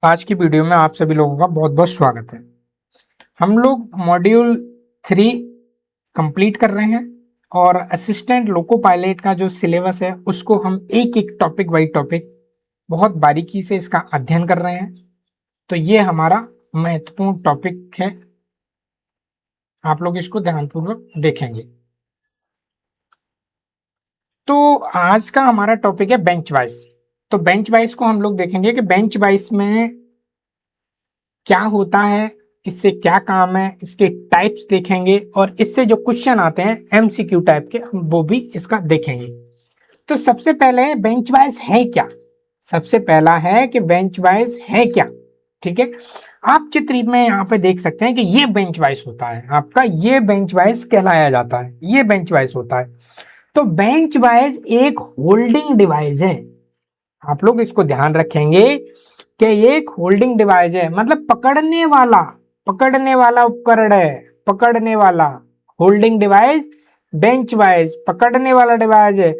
आज की वीडियो में आप सभी लोगों का बहुत बहुत स्वागत है। हम लोग मॉड्यूल 3 कंप्लीट कर रहे हैं और असिस्टेंट लोको पायलट का जो सिलेबस है उसको हम एक एक टॉपिक बाई टॉपिक बहुत बारीकी से इसका अध्ययन कर रहे हैं। तो ये हमारा महत्वपूर्ण टॉपिक है, आप लोग इसको ध्यानपूर्वक देखेंगे। तो आज का हमारा टॉपिक है बेंच वाइज। तो बेंच वाइज को हम लोग देखेंगे कि बेंच वाइज में क्या होता है, इससे क्या काम है, इसके टाइप्स देखेंगे और इससे जो क्वेश्चन आते हैं एमसीक्यू टाइप के हम वो भी इसका देखेंगे। तो सबसे पहले बेंच वाइज है क्या। सबसे पहला है कि बेंच वाइज है क्या। ठीक है, आप चित्र में यहाँ पे देख सकते हैं कि ये बेंच वाइज होता है आपका, ये बेंच वाइज कहलाया जाता है, ये बेंच वाइज होता है। तो बेंच वाइज एक होल्डिंग डिवाइस है। आप लोग इसको ध्यान रखेंगे कि ये एक होल्डिंग डिवाइस है, मतलब पकड़ने वाला उपकरण है, पकड़ने वाला होल्डिंग डिवाइस, बेंच वाइज पकड़ने वाला डिवाइस है।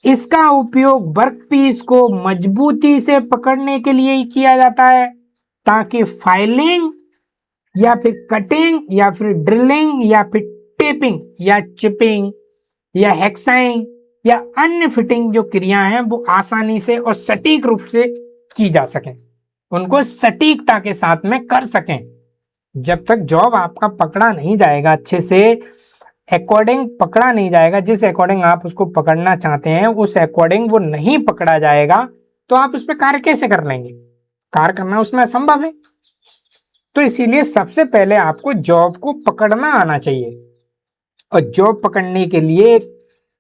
इसका उपयोग वर्कपीस को मजबूती से पकड़ने के लिए ही किया जाता है, ताकि फाइलिंग या फिर कटिंग या फिर ड्रिलिंग या फिर टेपिंग या चिपिंग या हेक्साइंग या अन्य फिटिंग जो क्रिया हैं वो आसानी से और सटीक रूप से की जा सके, उनको सटीकता के साथ में कर सकें। जब तक जॉब आपका पकड़ा नहीं जाएगा अच्छे से, अकॉर्डिंग पकड़ा नहीं जाएगा, जिस अकॉर्डिंग आप उसको पकड़ना चाहते हैं उस अकॉर्डिंग वो नहीं पकड़ा जाएगा, तो आप उस पर कार्य कैसे कर लेंगे। कार्य करना उसमें असंभव है। तो इसीलिए सबसे पहले आपको जॉब को पकड़ना आना चाहिए, और जॉब पकड़ने के लिए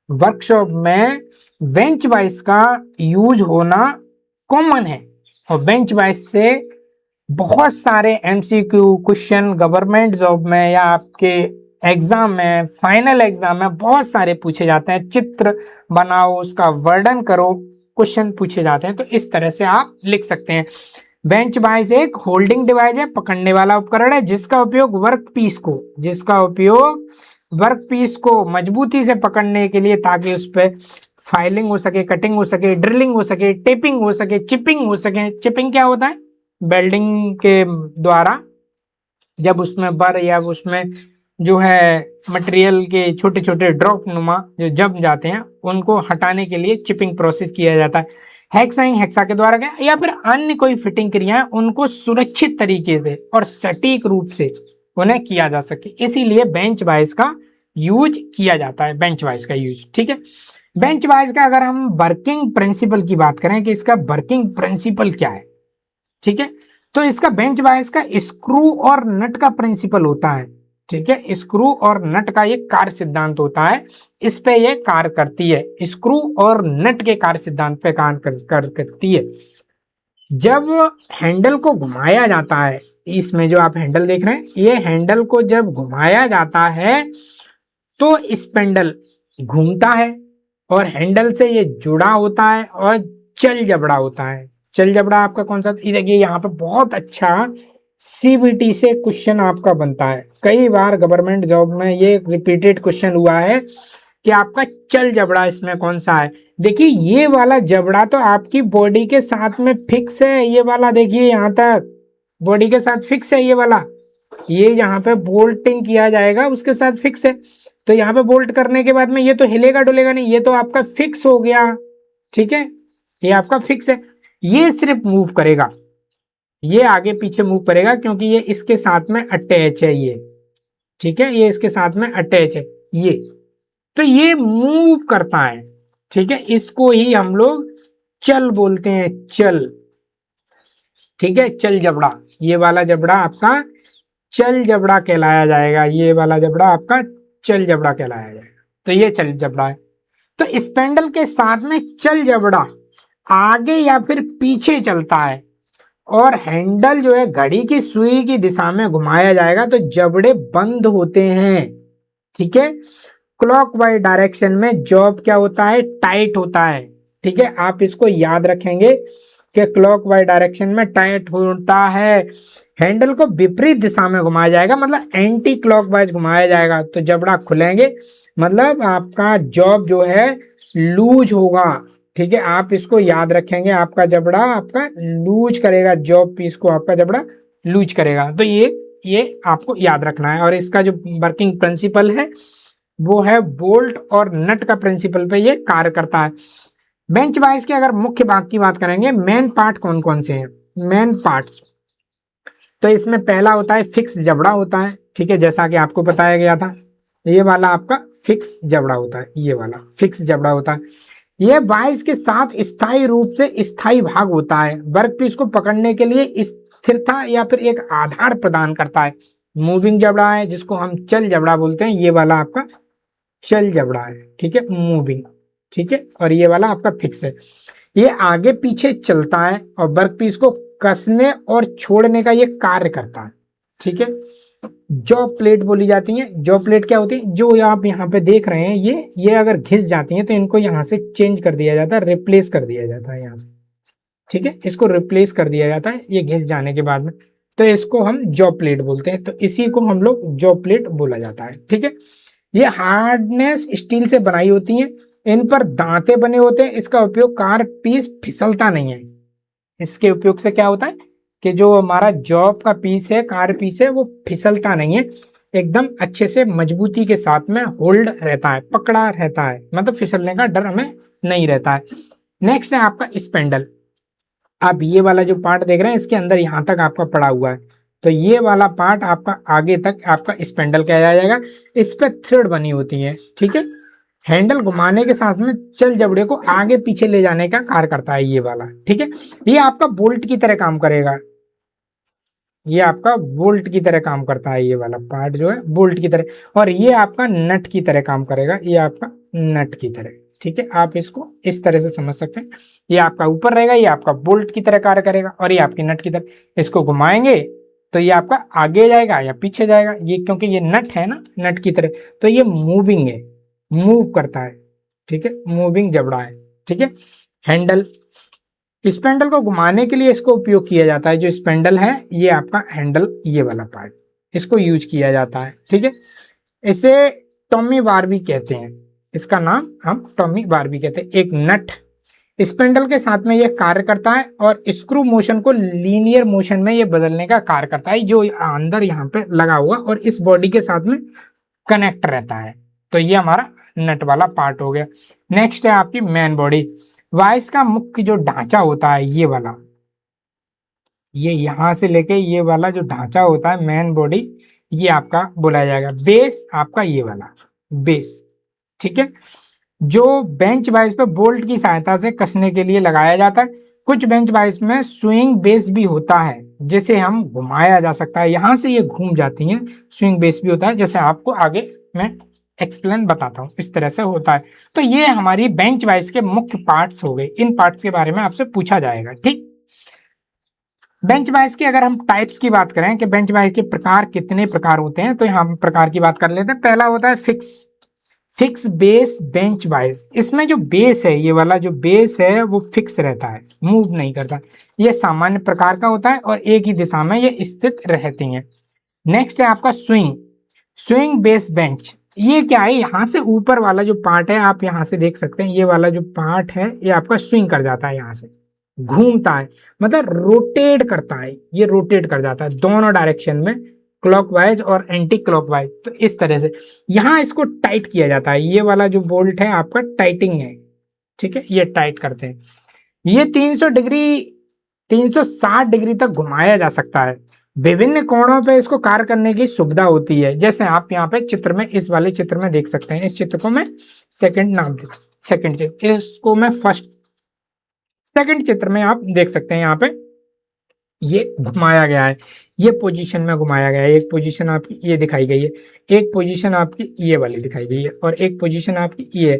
वर्कशॉप में बेंच वाइज का यूज होना कॉमन है। और बेंच वाइज से बहुत सारे एमसीक्यू क्वेश्चन गवर्नमेंट जॉब में या आपके एग्जाम में, फाइनल एग्जाम में बहुत सारे पूछे जाते हैं। चित्र बनाओ, उसका वर्णन करो, क्वेश्चन पूछे जाते हैं। तो इस तरह से आप लिख सकते हैं, बेंच वाइज एक होल्डिंग डिवाइस है, पकड़ने वाला उपकरण है, जिसका उपयोग वर्क पीस को मजबूती से पकड़ने के लिए, ताकि उस पर फाइलिंग हो सके, कटिंग हो सके, ड्रिलिंग हो सके, टेपिंग हो सके, चिपिंग हो सके। चिपिंग क्या होता है? वेल्डिंग के द्वारा जब उसमें बर या उसमें जो है मटेरियल के छोटे छोटे ड्रॉप नुमा जो जम जाते हैं उनको हटाने के लिए चिपिंग प्रोसेस किया जाता है। हेक्साइंग हेक्सा के द्वारा गया, या फिर अन्य कोई फिटिंग क्रियाएं उनको सुरक्षित तरीके से और सटीक रूप से उन्हें किया जा सके, इसीलिए बेंच वाइज का यूज किया जाता है। बेंच वाइज का यूज, ठीक है। बेंच वाइज का अगर हम वर्किंग प्रिंसिपल की बात करें कि इसका वर्किंग प्रिंसिपल क्या है, ठीक है, तो इसका बेंच वाइज का स्क्रू और नट का प्रिंसिपल होता है। ठीक है, स्क्रू और नट का ये कार्य सिद्धांत होता है, इस पे ये कार्य करती है। स्क्रू और नट के कार्य सिद्धांत पे कार्य करती है। जब हैंडल को घुमाया जाता है, इसमें जो आप हैंडल देख रहे हैं, ये हैंडल को जब घुमाया जाता है तो स्पेंडल घूमता है और हैंडल से ये जुड़ा होता है और चल जबड़ा होता है। चल जबड़ा आपका कौन सा? देखिए यहाँ पे बहुत अच्छा सीबीटी से क्वेश्चन आपका बनता है, कई बार गवर्नमेंट जॉब में ये रिपीटेड क्वेश्चन हुआ है कि आपका चल जबड़ा इसमें कौन सा है। देखिए ये वाला जबड़ा तो आपकी बॉडी के साथ में फिक्स है, ये वाला देखिए यहाँ तक बॉडी के साथ फिक्स है, ये वाला, ये यहाँ पे बोल्टिंग किया जाएगा उसके साथ फिक्स है। तो यहाँ पे बोल्ट करने के बाद में ये तो हिलेगा डुलेगा नहीं, ये तो आपका फिक्स हो गया। ठीक है, ये आपका फिक्स है, ये सिर्फ मूव करेगा, ये आगे पीछे मूव करेगा क्योंकि ये इसके साथ में अटैच है ये। ठीक है, ये इसके साथ में अटैच है ये, तो ये मूव करता है। ठीक है, इसको ही हम लोग चल बोलते हैं, चल। ठीक है, चल जबड़ा, ये वाला जबड़ा आपका चल जबड़ा कहलाया जाएगा, ये वाला जबड़ा आपका चल जबड़ा कहलाया जाएगा। तो ये चल जबड़ा है। तो स्पेंडल के साथ में चल जबड़ा आगे या फिर पीछे चलता है और हैंडल जो है घड़ी की सुई की दिशा में घुमाया जाएगा तो जबड़े बंद होते हैं। ठीक है, क्लॉकवाइज डायरेक्शन में जॉब क्या होता है? टाइट होता है। ठीक है, आप इसको याद रखेंगे कि क्लॉकवाइज डायरेक्शन में टाइट होता है। हैंडल को विपरीत दिशा में घुमाया जाएगा, मतलब एंटी क्लॉकवाइज घुमाया जाएगा तो जबड़ा खुलेंगे, मतलब आपका जॉब जो है लूज होगा, ठीक है, आप इसको याद रखेंगे, आपका जबड़ा आपका लूज करेगा, जॉब पीस को आपका जबड़ा लूज करेगा। तो ये आपको याद रखना है। और इसका जो वर्किंग प्रिंसिपल है वो है बोल्ट और नट का प्रिंसिपल पे ये कार्य करता है। बेंच वाइज के अगर मुख्य भाग की बात करेंगे, मेन पार्ट कौन कौन से हैं, मेन पार्ट्स, तो इसमें पहला होता है फिक्स जबड़ा होता है। ठीक है, जैसा कि आपको बताया गया था, ये वाला आपका फिक्स जबड़ा होता है, ये वाला फिक्स जबड़ा होता है। ये वाइस के साथ स्थायी रूप से स्थायी भाग होता है, वर्कपीस को पकड़ने के लिए स्थिरता या फिर एक आधार प्रदान करता है। मूविंग जबड़ा है जिसको हम चल जबड़ा बोलते हैं, ये वाला आपका चल जबड़ा है। ठीक है, मूविंग। ठीक है, और ये वाला आपका फिक्स है, ये आगे पीछे चलता है और वर्कपीस को कसने और छोड़ने का ये कार्य करता है। ठीक है, जॉ प्लेट बोली जाती है। जॉ प्लेट क्या होती है, जो आप यहाँ पे देख रहे हैं, ये अगर घिस जाती हैं तो इनको यहाँ से चेंज कर दिया जाता है, रिप्लेस कर दिया जाता है यहाँ से। ठीक है, इसको रिप्लेस कर दिया जाता है ये घिस जाने के बाद में, तो इसको हम जॉ प्लेट बोलते हैं। तो इसी को हम लोग जॉ प्लेट बोला जाता है। ठीक है, ये हार्डनेस स्टील से बनाई होती है, इन पर दांते बने होते हैं। इसका उपयोग कार पीस फिसलता नहीं है। इसके उपयोग से क्या होता है कि जो हमारा जॉब का पीस है, कार पीस है, वो फिसलता नहीं है, एकदम अच्छे से मजबूती के साथ में होल्ड रहता है, पकड़ा रहता है, मतलब फिसलने का डर हमें नहीं रहता है। नेक्स्ट है आपका स्पेंडल। आप ये वाला जो पार्ट देख रहे हैं, इसके अंदर यहाँ तक आपका पड़ा हुआ है, तो ये वाला पार्ट आपका आगे तक आपका स्पेंडल कहलाया जाएगा। इस पे थ्रेड बनी होती है। ठीक है, हैंडल घुमाने के साथ में चल जबड़े को आगे पीछे ले जाने का कार्य करता है ये वाला। ठीक है, ये आपका बोल्ट की तरह काम करेगा, ये आपका बोल्ट की तरह काम करता है, ये वाला पार्ट जो है बोल्ट की तरह, और ये आपका नट की तरह काम करेगा, ये आपका नट की तरह। ठीक है, आप इसको इस तरह से समझ सकते हैं, ये आपका ऊपर रहेगा, ये आपका बोल्ट की तरह कार्य करेगा, और ये आपकी नट की तरह। इसको घुमाएंगे तो ये आपका आगे जाएगा या पीछे जाएगा, ये क्योंकि ये नट है ना, नट की तरह, तो ये मूविंग है, मूव करता है। ठीक है, मूविंग जबड़ा है। ठीक है, हैंडल, स्पेंडल को घुमाने के लिए इसको उपयोग किया जाता है। जो स्पेंडल है ये आपका हैंडल, ये वाला पार्ट, इसको यूज किया जाता है। ठीक है, इसे टॉमी बारबी कहते हैं, इसका नाम हम टॉमी बारबी कहते हैं। एक नट स्पेंडल के साथ में यह कार्य करता है और स्क्रू मोशन को लीनियर मोशन में ये बदलने का कार्य करता है, जो अंदर यहाँ पे लगा हुआ और इस बॉडी के साथ में कनेक्ट रहता है। तो ये हमारा नट वाला पार्ट हो गया। नेक्स्ट है आपकी मेन बॉडी। वाइस का मुख्य जो ढांचा होता है, ये वाला, ये यहां से लेके ये वाला जो ढांचा होता है मेन बॉडी, ये आपका बोला जाएगा। बेस आपका ये वाला बेस। ठीक है, जो बेंच वाइस पे बोल्ट की सहायता से कसने के लिए लगाया जाता है। कुछ बेंच वाइस में स्विंग बेस भी होता है, जिसे हम घुमाया जा सकता है, यहां से ये घूम जाती हैं, स्विंग बेस भी होता है, जैसे आपको आगे मैं एक्सप्लेन बताता हूँ, इस तरह से होता है। तो ये हमारी बेंच वाइस के मुख्य पार्ट्स हो गए, इन पार्ट्स के बारे में आपसे पूछा जाएगा। ठीक, बेंच वाइस की अगर हम टाइप्स की बात करें कि बेंच वाइस के प्रकार कितने प्रकार होते हैं, तो यहाँ हम प्रकार की बात कर लेते हैं। पहला होता है फिक्स बेस बेंच वाइस। इसमें जो बेस है, ये वाला जो बेस है वो फिक्स रहता है, मूव नहीं करता, ये सामान्य प्रकार का होता है और एक ही दिशा में ये स्थित रहती हैं। नेक्स्ट है आपका स्विंग बेस बेंच। ये क्या है, यहाँ से ऊपर वाला जो पार्ट है, आप यहाँ से देख सकते हैं, ये वाला जो पार्ट है ये आपका स्विंग कर जाता है, यहाँ से घूमता है, मतलब रोटेट करता है, ये रोटेट कर जाता है दोनों डायरेक्शन में, क्लॉकवाइज और एंटी क्लॉकवाइज। तो इस तरह से यहाँ इसको टाइट किया जाता है, ये वाला जो बोल्ट है आपका टाइटिंग है। ठीक है, ये टाइट करते हैं। ये 360 डिग्री तक घुमाया जा सकता है, विभिन्न कोणों पे इसको कार्य करने की सुविधा होती है। जैसे आप यहाँ पे चित्र में, इस वाले चित्र में देख सकते हैं, इस चित्र को मैं सेकंड नाम दूं, सेकंड चित्र, इसको मैं फर्स्ट, सेकंड चित्र में आप देख सकते हैं, यहाँ पे ये घुमाया गया है, ये पोजीशन में घुमाया गया है। एक पोजीशन आपकी ये दिखाई गई है, एक पोजीशन आपकी ये वाली दिखाई गई है, और एक पोजीशन आपकी ये है।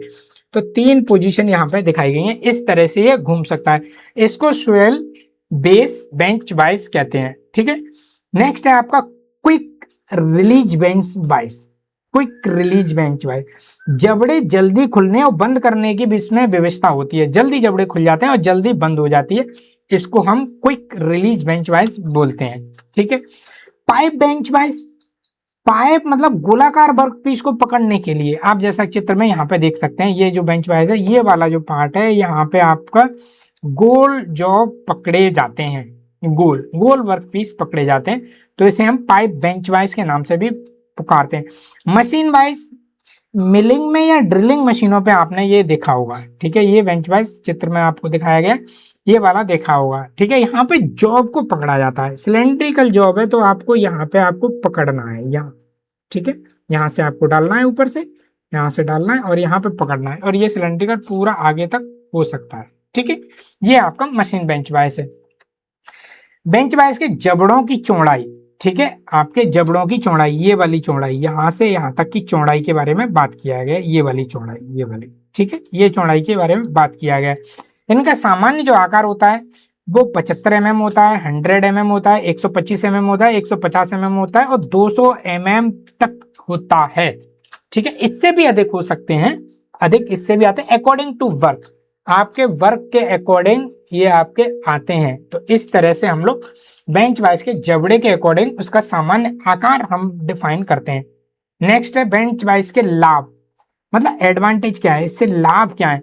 तो 3 पोजीशन यहाँ पे दिखाई गई हैं, इस तरह से ये घूम सकता है। इसको स्वेल बेस बेंच वाइस कहते हैं। ठीक है, नेक्स्ट है आपका quick release bench vice. Quick release bench vice, जबड़े जल्दी खुलने और बंद करने की भी इसमें व्यवस्था होती है, जल्दी जबड़े खुल जाते हैं और जल्दी बंद हो जाती है, इसको हम क्विक रिलीज बेंच वाइस बोलते हैं। ठीक है, पाइप बेंच वाइस, पाइप मतलब गोलाकार वर्कपीस को पकड़ने के लिए आप जैसा चित्र में यहाँ पे देख सकते हैं, ये जो बेंच वाइज है, ये वाला जो पार्ट है, यहाँ पे आपका गोल जॉब पकड़े जाते हैं, गोल गोल वर्कपीस पकड़े जाते हैं, तो इसे हम पाइप बेंच वाइज के नाम से भी पुकारते हैं। मशीन वाइज मिलिंग में या ड्रिलिंग मशीनों पे आपने ये देखा होगा, ठीक है, ये बेंच वाइज चित्र में आपको दिखाया गया, ये वाला देखा होगा, ठीक है। यहाँ पे जॉब को पकड़ा जाता है, सिलेंड्रिकल जॉब है, तो आपको यहाँ पे आपको पकड़ना है, यहाँ, ठीक है, यहाँ से आपको डालना है, ऊपर से यहाँ से डालना है और यहाँ पे पकड़ना है, और ये सिलेंड्रिकल पूरा आगे तक हो सकता है, ठीक है। ये आपका मशीन बेंच वाइज है। बेंच वाइज के जबड़ों की चौड़ाई, ठीक है, आपके जबड़ों की चौड़ाई, ये वाली चौड़ाई, यहाँ से यहाँ तक की चौड़ाई के बारे में बात किया गया, ये वाली चौड़ाई, ये वाली, ठीक है, ये चौड़ाई के बारे में बात किया गया। इनका सामान्य जो आकार होता है वो 75 mm होता है, 100 mm होता है, 125 mm होता है, 150 mm होता है और 200 mm तक होता है, ठीक है। इससे भी अधिक हो सकते हैं, अधिक इससे भी आते हैं अकॉर्डिंग टू वर्क, आपके वर्क के अकॉर्डिंग ये आपके आते हैं। तो इस तरह से हम लोग बेंच वाइज के जबड़े के अकॉर्डिंग उसका सामान्य आकार हम डिफाइन करते हैं। नेक्स्ट है बेंच वाइज के लाभ, मतलब एडवांटेज क्या है, इससे लाभ क्या है।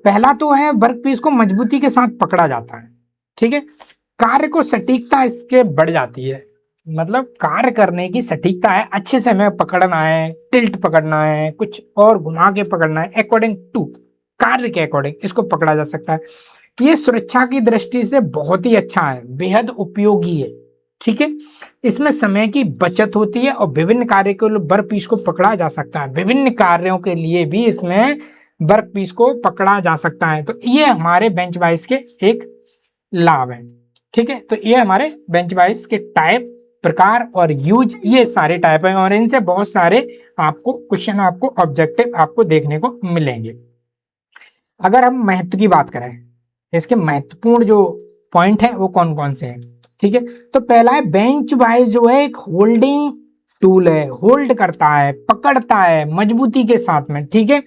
पहला तो है वर्कपीस को मजबूती के साथ पकड़ा जाता है, ठीक है, कार्य को सटीकता इसके बढ़ जाती है, मतलब कार्य करने की सटीकता है, अच्छे से हमें पकड़ना है, टिल्ट पकड़ना है, कुछ और घुमा के पकड़ना है, अकॉर्डिंग टू कार्य के अकॉर्डिंग इसको पकड़ा जा सकता है। ये सुरक्षा की दृष्टि से बहुत ही अच्छा है, बेहद उपयोगी है, ठीक है। इसमें समय की बचत होती है और विभिन्न कार्य के लिए वर्कपीस को पकड़ा जा सकता है, विभिन्न कार्यों के लिए भी इसमें वर्कपीस को पकड़ा जा सकता है। तो ये हमारे बेंच वाइज के एक लाभ है, ठीक है। तो ये हमारे बेंच वाइज के टाइप, प्रकार और यूज, ये सारे टाइप हैं और इनसे बहुत सारे आपको क्वेश्चन, आपको ऑब्जेक्टिव आपको देखने को मिलेंगे। अगर हम महत्व की बात करें, इसके महत्वपूर्ण जो पॉइंट है वो कौन कौन से हैं, ठीक है। तो पहला है बेंच वाइज जो है एक होल्डिंग टूल है, होल्ड करता है, पकड़ता है मजबूती के साथ में, ठीक है।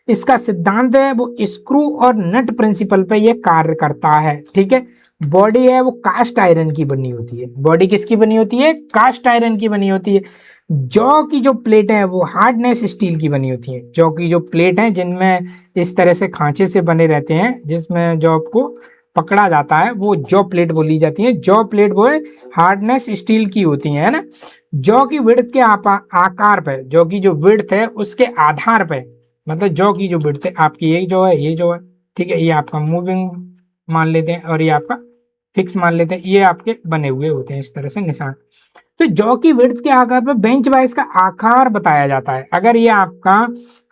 इसका सिद्धांत है वो स्क्रू और नट प्रिंसिपल पे ये कार्य करता है, ठीक है। बॉडी है वो कास्ट आयरन की बनी होती है, बॉडी किसकी बनी होती है, कास्ट आयरन की बनी होती है। जॉ की जो प्लेट है वो हार्डनेस स्टील की बनी होती है, जॉ की जो प्लेट है जिनमें इस तरह से खांचे से बने रहते हैं जिसमें जॉ को पकड़ा जाता है, वो जॉ प्लेट बोली जाती है। जॉ प्लेट वो हार्डनेस स्टील की होती है ना। जॉ की विड्थ के आकार पे, जॉ की जो विड्थ है उसके आधार पे, मतलब जॉ की जो विड्थ है आपकी, ये जो है, ये जो है, ठीक है, ये आपका मूविंग मान लेते हैं और ये आपका फिक्स मान लेते हैं, ये आपके बने हुए होते हैं इस तरह से निशान। तो जॉ की विड्थ के आकार पर बेंच वाइज का आकार बताया जाता है। अगर ये आपका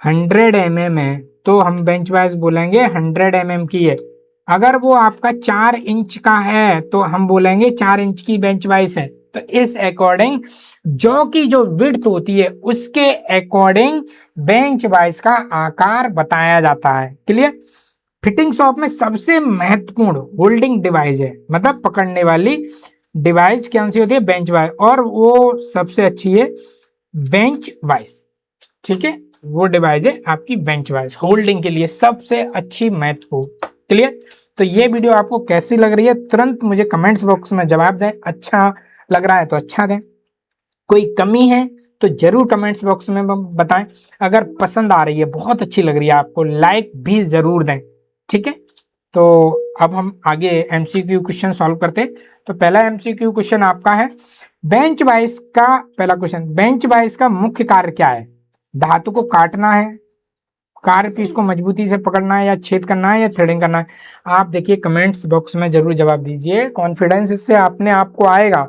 100 mm है तो हम बेंच वाइज बोलेंगे 100 mm की है। अगर वो आपका 4 इंच का है तो हम बोलेंगे 4 इंच की बेंच वाइज है। तो इस अकॉर्डिंग जॉ की जो विड्थ होती है उसके अकॉर्डिंग बेंच वाइज का आकार बताया जाता है। क्लियर। फिटिंग शॉप में सबसे महत्वपूर्ण होल्डिंग डिवाइस है, मतलब पकड़ने वाली डिवाइस कौन सी होती है, बेंच वाइज, और वो सबसे अच्छी है बेंच वाइज, ठीक है। वो डिवाइस है आपकी बेंच वाइज, होल्डिंग के लिए सबसे अच्छी महत्वपूर्ण। क्लियर। तो ये वीडियो आपको कैसी लग रही है तुरंत मुझे कमेंट्स बॉक्स में जवाब दें। अच्छा लग रहा है तो अच्छा दें, कोई कमी है तो जरूर कमेंट्स बॉक्स में बताएं। अगर पसंद आ रही है, बहुत अच्छी लग रही है आपको, लाइक भी जरूर दें, ठीक है। तो अब हम आगे एमसीक्यू क्वेश्चन सॉल्व करते हैं। तो पहला एमसीक्यू क्वेश्चन आपका है, बेंच वाइज का पहला क्वेश्चन, बेंच वाइज का मुख्य कार्य क्या है। धातु को काटना है, कार्य पीस को मजबूती से पकड़ना है, या छेद करना है, या थ्रेडिंग करना है। आप देखिए कमेंट्स बॉक्स में जरूर जवाब दीजिए। कॉन्फिडेंस इससे अपने आप को आएगा,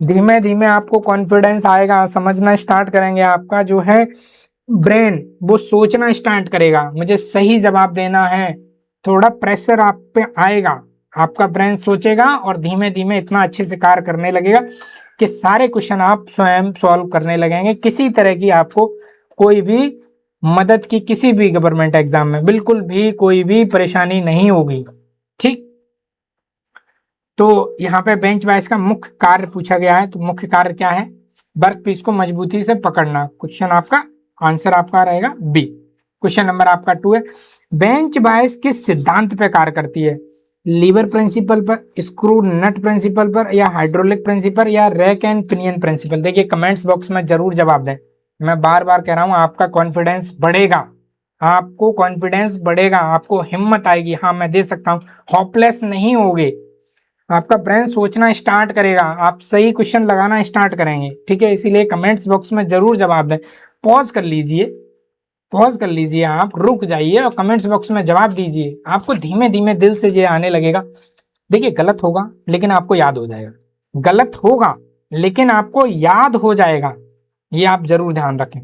धीमे धीमे आपको कॉन्फिडेंस आएगा, समझना स्टार्ट करेंगे, आपका जो है ब्रेन वो सोचना स्टार्ट करेगा, मुझे सही जवाब देना है, थोड़ा प्रेशर आप पे आएगा, आपका ब्रेन सोचेगा और धीमे धीमे इतना अच्छे से कार्य करने लगेगा कि सारे क्वेश्चन आप स्वयं सॉल्व करने लगेंगे। किसी तरह की आपको कोई भी मदद की, किसी भी गवर्नमेंट एग्जाम में बिल्कुल भी कोई भी परेशानी नहीं होगी, ठीक। तो यहाँ पे बेंच वाइज का मुख्य कार्य पूछा गया है, तो मुख्य कार्य क्या है, वर्क पीस को मजबूती से पकड़ना। क्वेश्चन आपका आंसर आपका रहेगा बी। क्वेश्चन नंबर आपका 2 है, बेंच वाइज किस सिद्धांत पे कार्य करती है। लीवर प्रिंसिपल पर, स्क्रू नट प्रिंसिपल पर, या हाइड्रोलिक प्रिंसिपल, या रैक एंड पिनियन प्रिंसिपल? देखिए कमेंट्स बॉक्स में जरूर जवाब दें। मैं बार बार कह रहा हूं, आपका कॉन्फिडेंस बढ़ेगा, आपको कॉन्फिडेंस बढ़ेगा, आपको हिम्मत आएगी, हाँ मैं दे सकता हूं, होपलेस नहीं होगे, आपका ब्रेन सोचना स्टार्ट करेगा, आप सही क्वेश्चन लगाना स्टार्ट करेंगे। ठीक है, इसीलिए कमेंट्स बॉक्स में जरूर जवाब दें। पॉज कर लीजिए, पॉज कर लीजिए, आप रुक जाइए और कमेंट्स बॉक्स में जवाब दीजिए। आपको धीमे धीमे दिल से ये आने लगेगा। देखिए गलत होगा लेकिन आपको याद हो जाएगा, गलत होगा लेकिन आपको याद हो जाएगा, ये आप जरूर ध्यान रखें।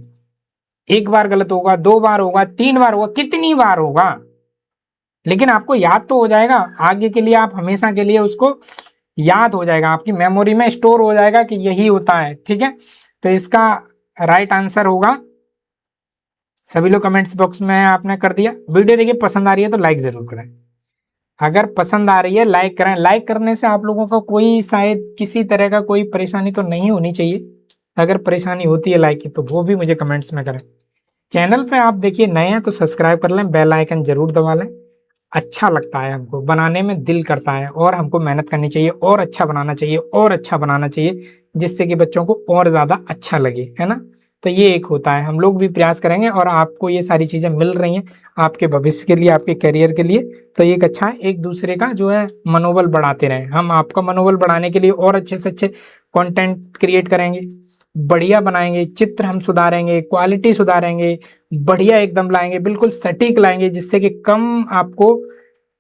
एक बार गलत होगा, 2 बार होगा, 3 बार होगा, कितनी बार होगा, लेकिन आपको याद तो हो जाएगा। आगे के लिए आप हमेशा के लिए उसको याद हो जाएगा, आपकी मेमोरी में स्टोर हो जाएगा कि यही होता है। ठीक है, तो इसका राइट आंसर होगा, सभी लोग कमेंट्स बॉक्स में आपने कर दिया। वीडियो देखिए पसंद आ रही है तो लाइक जरूर करें, अगर पसंद आ रही है लाइक करें। लाइक करने से आप लोगों को कोई शायद किसी तरह का कोई परेशानी तो नहीं होनी चाहिए, अगर परेशानी होती है लाइक की तो वो भी मुझे कमेंट्स में करें। चैनल पे आप देखिए नए हैं तो सब्सक्राइब कर लें, बेल आइकन जरूर दबा लें। अच्छा लगता है हमको, बनाने में दिल करता है, और हमको मेहनत करनी चाहिए, और अच्छा बनाना चाहिए, और अच्छा बनाना चाहिए, जिससे कि बच्चों को और ज़्यादा अच्छा लगे, है ना। तो ये एक होता है, हम लोग भी प्रयास करेंगे और आपको ये सारी चीज़ें मिल रही हैं आपके भविष्य के लिए, आपके करियर के लिए। तो एक अच्छा है, एक दूसरे का जो है मनोबल बढ़ाते रहें। हम आपका मनोबल बढ़ाने के लिए और अच्छे से अच्छे कंटेंट क्रिएट करेंगे, बढ़िया बनाएंगे, चित्र हम सुधारेंगे, क्वालिटी सुधारेंगे, बढ़िया एकदम लाएंगे, बिल्कुल सटीक लाएंगे, जिससे कि कम आपको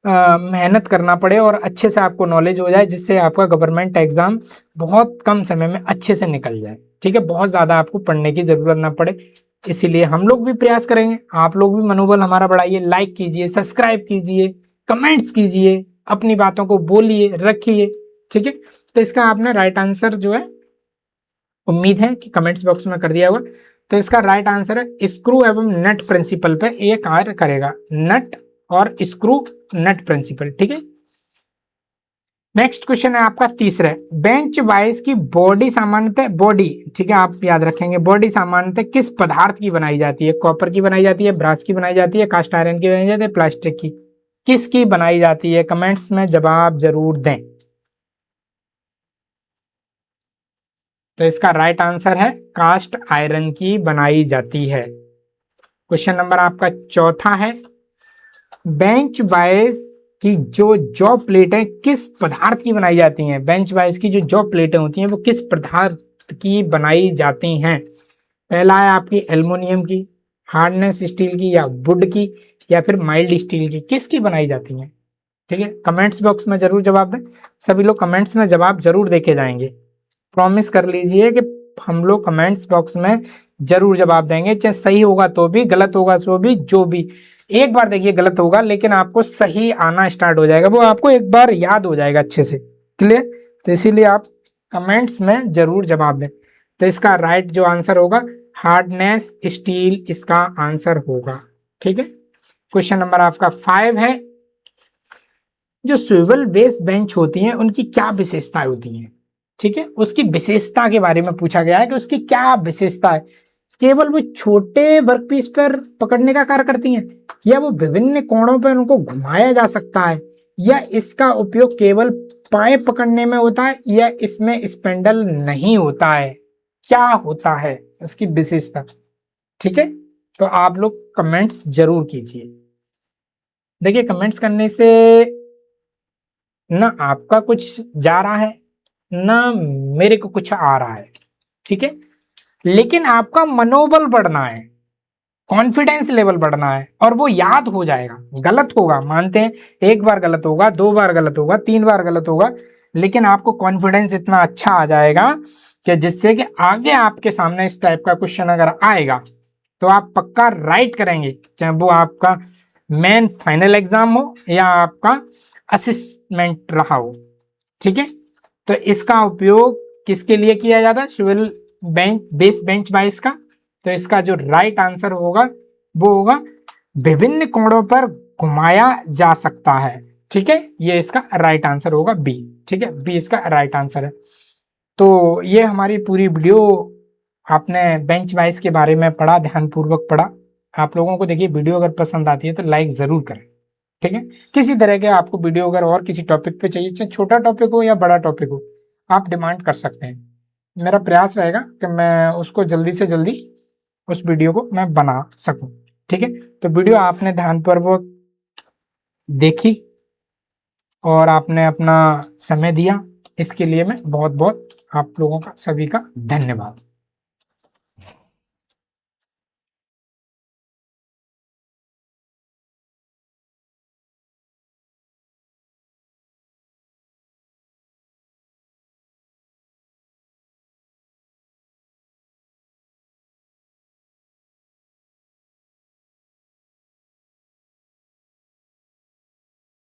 मेहनत करना पड़े और अच्छे से आपको नॉलेज हो जाए, जिससे आपका गवर्नमेंट एग्जाम बहुत कम समय में अच्छे से निकल जाए। ठीक है, बहुत ज़्यादा आपको पढ़ने की ज़रूरत ना पड़े, इसीलिए हम लोग भी प्रयास करेंगे। आप लोग भी मनोबल हमारा बढ़ाइए, लाइक कीजिए, सब्सक्राइब कीजिए, कमेंट्स कीजिए, अपनी बातों को बोलिए, रखिए। ठीक है, तो इसका आपने राइट आंसर जो है, उम्मीद है कि कमेंट्स बॉक्स में कर दिया होगा। तो इसका राइट आंसर है स्क्रू एवं नट प्रिंसिपल पे ये कार्य करेगा, नट और स्क्रू नट प्रिंसिपल। ठीक है, नेक्स्ट क्वेश्चन है आपका तीसरा, बेंच वाइज की बॉडी सामान्यतः, बॉडी ठीक है आप याद रखेंगे, बॉडी सामान्यतः किस पदार्थ की बनाई जाती है? कॉपर की बनाई जाती है, ब्रास की बनाई जाती है, कास्ट आयरन की बनाई जाती है, प्लास्टिक की? किसकी बनाई जाती है? कमेंट्स में जवाब जरूर दें। तो इसका राइट आंसर है कास्ट आयरन की बनाई जाती है। क्वेश्चन नंबर आपका चौथा है, बेंच वाइज की जो जॉ प्लेटें किस पदार्थ की बनाई जाती हैं? बेंच वाइज की जो जॉ प्लेटें होती हैं वो किस पदार्थ की बनाई जाती हैं? पहला है आपकी एल्युमिनियम की, हार्डनेस स्टील की, या वुड की, या फिर माइल्ड स्टील की? किसकी बनाई जाती हैं? ठीक है, कमेंट्स बॉक्स में जरूर जवाब दें, सभी लोग कमेंट्स में जवाब जरूर देके जाएंगे। प्रॉमिस कर लीजिए कि हम लोग कमेंट्स बॉक्स में जरूर जवाब देंगे, चाहे सही होगा तो भी, गलत होगा तो भी, जो भी। एक बार देखिए गलत होगा लेकिन आपको सही आना स्टार्ट हो जाएगा, वो आपको एक बार याद हो जाएगा अच्छे से। क्लियर? तो इसीलिए आप कमेंट्स में जरूर जवाब दें। तो इसका राइट जो आंसर होगा हार्डनेस स्टील, इसका आंसर होगा। ठीक है, क्वेश्चन नंबर आपका 5 है, जो स्विवल बेस बेंच होती हैं उनकी क्या विशेषताएं होती हैं? ठीक है, उसकी विशेषता के बारे में पूछा गया है कि उसकी क्या विशेषता है। केवल वो छोटे वर्कपीस पर पकड़ने का कार्य करती हैं, या वो विभिन्न कोणों पर उनको घुमाया जा सकता है, या इसका उपयोग केवल पाए पकड़ने में होता है, या इसमें स्पेंडल नहीं होता है? क्या होता है उसकी विशेषता? ठीक है, तो आप लोग कमेंट्स जरूर कीजिए। देखिए कमेंट्स करने से ना आपका कुछ जा रहा है ना मेरे को कुछ आ रहा है। ठीक है, लेकिन आपका मनोबल बढ़ना है, कॉन्फिडेंस लेवल बढ़ना है, और वो याद हो जाएगा। गलत होगा मानते हैं, एक बार गलत होगा, 2 बार गलत होगा, 3 बार गलत होगा, लेकिन आपको कॉन्फिडेंस इतना अच्छा आ जाएगा कि जिससे कि आगे आपके सामने इस टाइप का क्वेश्चन अगर आएगा तो आप पक्का राइट करेंगे, चाहे वो आपका मेन फाइनल एग्जाम हो या आपका असिस्मेंट रहा हो। ठीक है, तो इसका उपयोग किसके लिए किया जाता है? Civil bench base bench wise का। तो इसका जो राइट आंसर होगा वो होगा विभिन्न कोणों पर घुमाया जा सकता है। ठीक है, ये इसका राइट आंसर होगा बी। ठीक है, बी इसका राइट आंसर है। तो ये हमारी पूरी वीडियो आपने बेंच वाइज के बारे में पढ़ा, ध्यानपूर्वक पढ़ा। आप लोगों को देखिए वीडियो अगर पसंद आती है तो लाइक जरूर करें। ठीक है। किसी तरह के आपको वीडियो अगर और किसी टॉपिक पे चाहिए, चाहे छोटा टॉपिक हो या बड़ा टॉपिक हो, आप डिमांड कर सकते हैं। मेरा प्रयास रहेगा कि मैं उसको जल्दी से जल्दी उस वीडियो को मैं बना सकूं। ठीक है, तो वीडियो आपने ध्यानपूर्वक देखी और आपने अपना समय दिया, इसके लिए मैं बहुत बहुत आप लोगों का सभी का धन्यवाद।